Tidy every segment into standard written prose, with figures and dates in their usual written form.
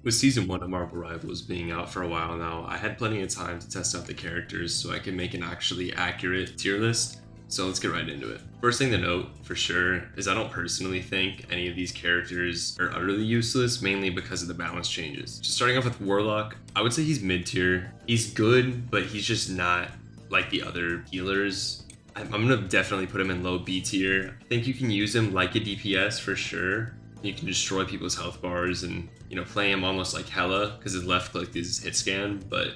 With Season 1 of Marvel Rivals being out for a while now, I had plenty of time to test out the characters so I could make an actually accurate tier list. So let's get right into it. First thing to note, for sure, is I don't personally think any of these characters are utterly useless, mainly because of the balance changes. Just starting off with Warlock, I would say he's mid-tier. He's good, but he's just not like the other healers. I'm gonna definitely put him in low B tier. I think you can use him like a DPS for sure. You can destroy people's health bars and, play him almost like Hela because his left click is hit scan, but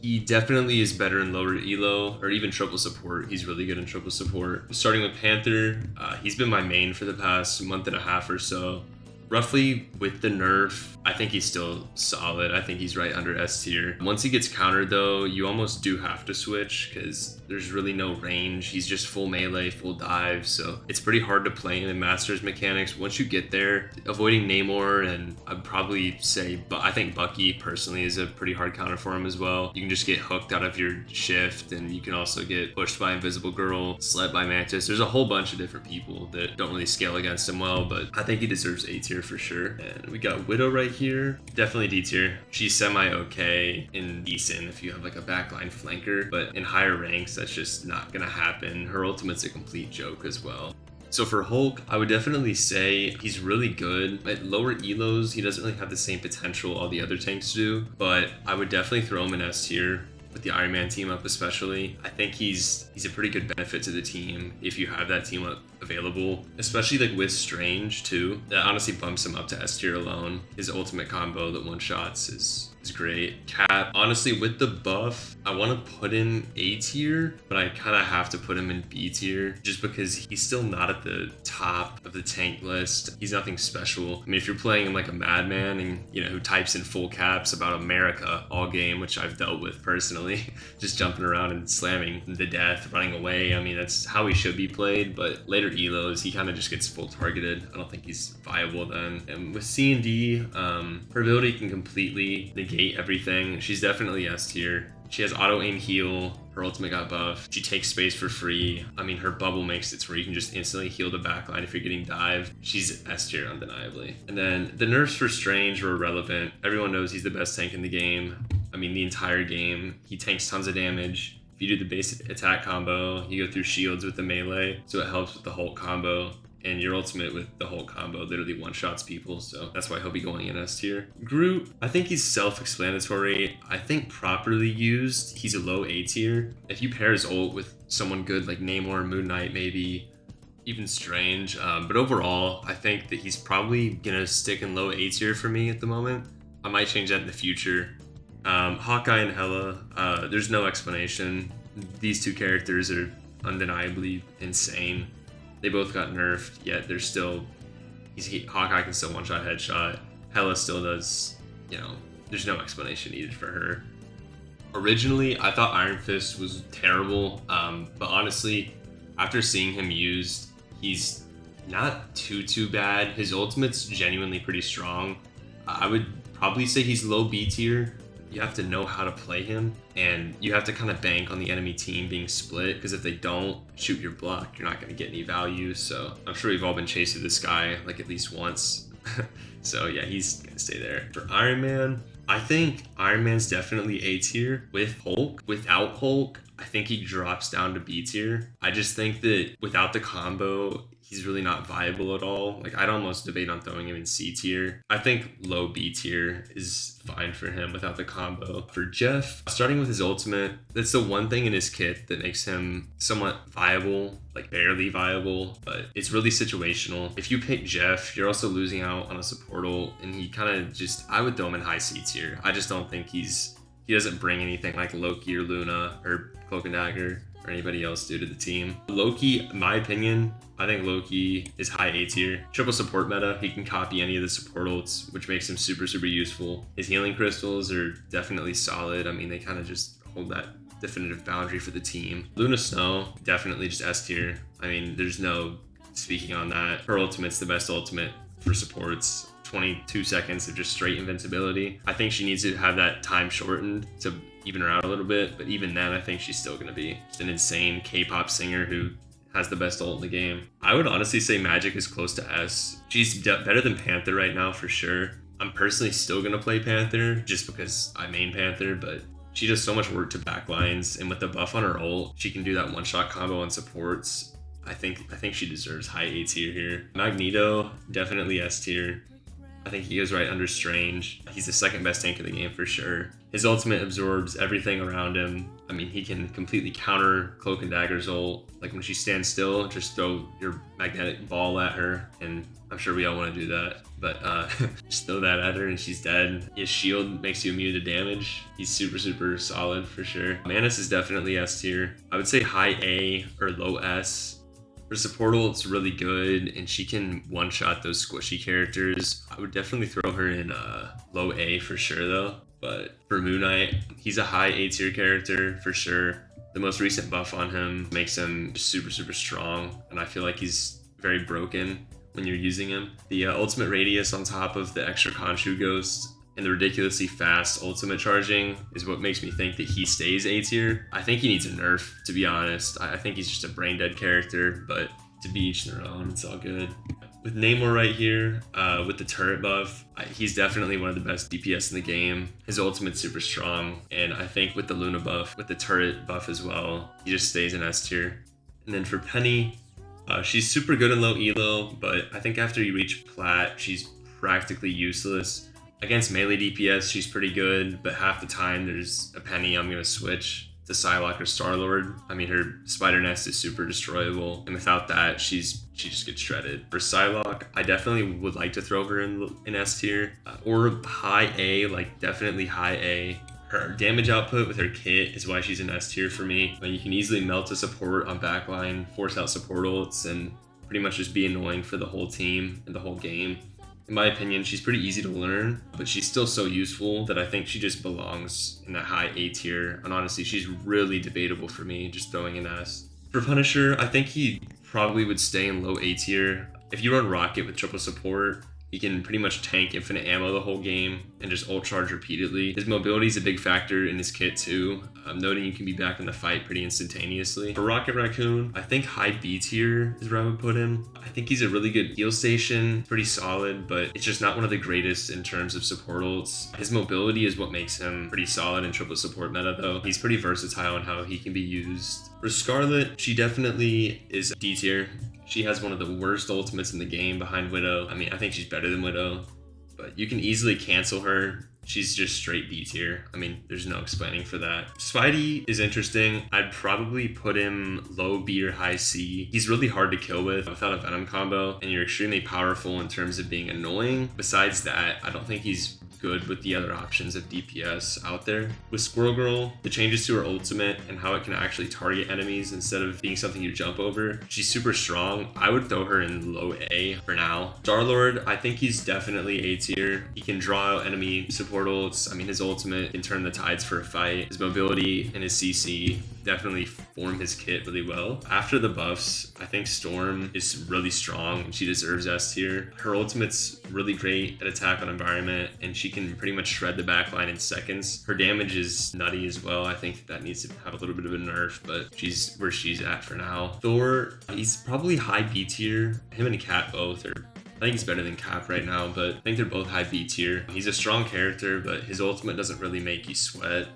he definitely is better in lower elo or even triple support. He's really good in triple support. Starting with Panther, he's been my main for the past month and a half or so. Roughly with the nerf, I think he's still solid. I think he's right under S tier. Once he gets countered though, you almost do have to switch because there's really no range. He's just full melee, full dive. So it's pretty hard to play in the Masters mechanics. Once you get there, avoiding Namor, and I'd probably say, but I think Bucky personally is a pretty hard counter for him as well. You can just get hooked out of your shift, and you can also get pushed by Invisible Girl, slept by Mantis. There's a whole bunch of different people that don't really scale against him well, but I think he deserves A tier for sure. And we got Widow right here. Definitely D tier. She's semi-okay and decent if you have like a backline flanker, but in higher ranks, that's just not gonna happen. Her ultimate's a complete joke as well. So for Hulk, I would definitely say he's really good. At lower elos, he doesn't really have the same potential all the other tanks do, but I would definitely throw him in S tier. With the Iron Man team up especially, I think he's a pretty good benefit to the team if you have that team up available, especially like with Strange too. That honestly bumps him up to S tier alone. His ultimate combo that one shots is great. Cap, honestly, with the buff, I want to put in A tier, but I kind of have to put him in B tier just because he's still not at the top of the tank list. He's nothing special. I mean, if you're playing him like a madman and, who types in full caps about America all game, which I've dealt with personally, just jumping around and slamming the death, running away. I mean, that's how he should be played, but later elos, he kind of just gets full targeted. I don't think he's viable then. And with C&D, her ability can completely negate everything. She's definitely S tier. She has auto aim heal. Her ultimate got buffed. She takes space for free. I mean, her bubble makes it to where you can just instantly heal the backline if you're getting dived. She's S tier undeniably. And then the nerfs for Strange were irrelevant. Everyone knows he's the best tank in the game. I mean, the entire game. He tanks tons of damage. If you do the basic attack combo, you go through shields with the melee, so it helps with the Hulk combo. And your ultimate with the whole combo literally one-shots people, so that's why he'll be going in S tier. Groot, I think he's self-explanatory. I think properly used, he's a low A tier. If you pair his ult with someone good like Namor, Moon Knight, maybe even Strange, but overall, I think that he's probably gonna stick in low A tier for me at the moment. I might change that in the future. Hawkeye and Hela, there's no explanation. These two characters are undeniably insane. They both got nerfed, yet they're still... Hawkeye can still one-shot headshot. Hela still does, there's no explanation needed for her. Originally, I thought Iron Fist was terrible, but honestly, after seeing him used, he's not too bad. His ultimate's genuinely pretty strong. I would probably say he's low B tier. You have to know how to play him, and you have to kind of bank on the enemy team being split, because if they don't shoot your block, you're not going to get any value. So I'm sure we've all been chasing this guy like at least once. So yeah, he's going to stay there. For Iron Man, I think Iron Man's definitely A tier with Hulk. Without Hulk, I think he drops down to B tier. I just think that without the combo, he's really not viable at all. Like, I'd almost debate on throwing him in C tier. I think low B tier is fine for him without the combo. For Jeff, starting with his ultimate, that's the one thing in his kit that makes him somewhat viable, like barely viable, but it's really situational. If you pick Jeff, you're also losing out on a support ult, and he kind of just, I would throw him in high C tier. I just don't think he doesn't bring anything like Loki or Luna or Cloak and Dagger or anybody else do to the team. Loki, in my opinion, I think Loki is high A tier. Triple support meta, he can copy any of the support ults, which makes him super useful. His healing crystals are definitely solid. I mean, they kind of just hold that definitive boundary for the team. Luna Snow, definitely just S tier. I mean, there's no speaking on that. Her ultimate's the best ultimate for supports. 22 seconds of just straight invincibility. I think she needs to have that time shortened to even her out a little bit, but even then, I think she's still going to be just an insane K-pop singer who has the best ult in the game. I would honestly say Magic is close to S. She's better than Panther right now for sure. I'm personally still gonna play Panther just because I main Panther, but she does so much work to backlines, and with the buff on her ult, she can do that one-shot combo on supports. I think she deserves high A tier here. Magneto, definitely S tier. I think he goes right under Strange. He's the second best tank in the game for sure. His ultimate absorbs everything around him. I mean, he can completely counter Cloak and Dagger's ult. Like when she stands still, just throw your magnetic ball at her, and I'm sure we all want to do that. But just throw that at her and she's dead. His shield makes you immune to damage. He's super solid for sure. Manus is definitely S tier. I would say high A or low S. Her support ult's really good, and she can one-shot those squishy characters. I would definitely throw her in low A for sure, though. But for Moon Knight, he's a high A tier character for sure. The most recent buff on him makes him super strong, and I feel like he's very broken when you're using him. The ultimate radius on top of the extra Khonshu Ghost and the ridiculously fast ultimate charging is what makes me think that he stays A tier. I think he needs a nerf, to be honest. I think he's just a brain dead character, but to be each their own, it's all good. With Namor right here, with the turret buff, he's definitely one of the best DPS in the game. His ultimate's super strong, and I think with the Luna buff, with the turret buff as well, he just stays in S tier. And then for Penny, she's super good in low elo, but I think after you reach Plat, she's practically useless. Against melee DPS, she's pretty good, but half the time there's a Penny I'm gonna switch to Psylocke or Star-Lord. I mean, her Spider Nest is super destroyable, and without that, she just gets shredded. For Psylocke, I definitely would like to throw her in S tier, or high A, like definitely high A. Her damage output with her kit is why she's in S tier for me. But you can easily melt a support on backline, force out support ults, and pretty much just be annoying for the whole team and the whole game. In my opinion, she's pretty easy to learn, but she's still so useful that I think she just belongs in that high A tier. And honestly, she's really debatable for me, just throwing in S. For Punisher, I think he probably would stay in low A tier. If you run Rocket with triple support, he can pretty much tank infinite ammo the whole game and just ult charge repeatedly. His mobility is a big factor in his kit too, noting you can be back in the fight pretty instantaneously. For Rocket Raccoon, I think high B tier is where I would put him. I think he's a really good heal station, pretty solid, but it's just not one of the greatest in terms of support ults. His mobility is what makes him pretty solid in triple support meta though. He's pretty versatile in how he can be used. For Scarlet, she definitely is D tier. She has one of the worst ultimates in the game behind Widow. I mean, I think she's better than Widow, but you can easily cancel her. She's just straight B tier. I mean, there's no explaining for that. Spidey is interesting. I'd probably put him low B or high C. He's really hard to kill without a Venom combo, and you're extremely powerful in terms of being annoying. Besides that, I don't think he's good with the other options of DPS out there. With Squirrel Girl, the changes to her ultimate and how it can actually target enemies instead of being something you jump over, she's super strong. I would throw her in low A for now. Star-Lord, I think he's definitely A tier. He can draw out enemy support ults. I mean, his ultimate can turn the tides for a fight. His mobility and his CC definitely form his kit really well. After the buffs, I think Storm is really strong and she deserves S tier. Her ultimate's really great at attack on environment, and she can pretty much shred the backline in seconds. Her damage is nutty as well. I think that needs to have a little bit of a nerf, but she's where she's at for now. Thor, he's probably high B tier. Him and Cap both are, I think he's better than Cap right now, but I think they're both high B tier. He's a strong character, but his ultimate doesn't really make you sweat.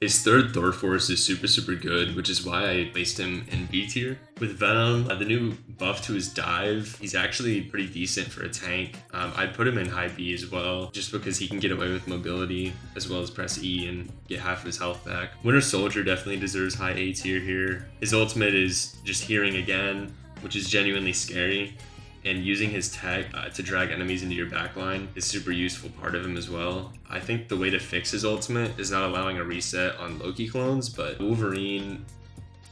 His third Thor Force is super good, which is why I placed him in B tier. With Venom, the new buff to his dive, he's actually pretty decent for a tank. I'd put him in high B as well, just because he can get away with mobility as well as press E and get half of his health back. Winter Soldier definitely deserves high A tier here. His ultimate is just hearing again, which is genuinely scary. And using his tech to drag enemies into your backline is super useful part of him as well. I think the way to fix his ultimate is not allowing a reset on Loki clones, but Wolverine,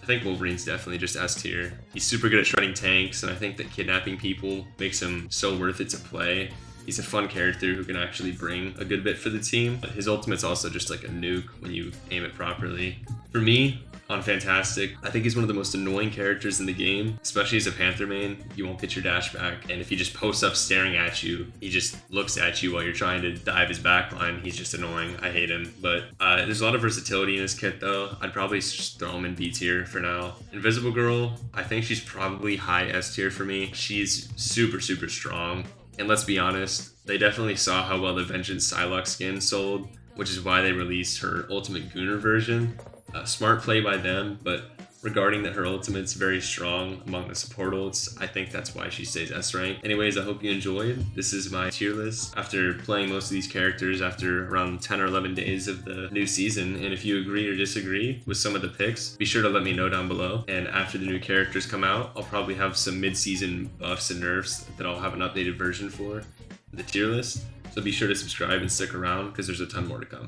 I think Wolverine's definitely just S tier. He's super good at shredding tanks, and I think that kidnapping people makes him so worth it to play. He's a fun character who can actually bring a good bit for the team. But his ultimate's also just like a nuke when you aim it properly. For me, on Fantastic, I think he's one of the most annoying characters in the game, especially as a Panther main. You won't get your dash back, and if he just posts up staring at you, he just looks at you while you're trying to dive his backline. He's just annoying. I hate him, but there's a lot of versatility in his kit though. I'd probably just throw him in B tier for now. Invisible Girl, I think she's probably high S tier for me. She's super strong. And let's be honest, they definitely saw how well the Vengeance Psylocke skin sold, which is why they released her Ultimate Gunnar version. Smart play by them, but regarding that her ultimate's very strong among the support ults, I think that's why she stays S rank. Anyways, I hope you enjoyed. This is my tier list after playing most of these characters after around 10 or 11 days of the new season. And if you agree or disagree with some of the picks, be sure to let me know down below. And after the new characters come out, I'll probably have some mid-season buffs and nerfs that I'll have an updated version for the tier list. So be sure to subscribe and stick around because there's a ton more to come.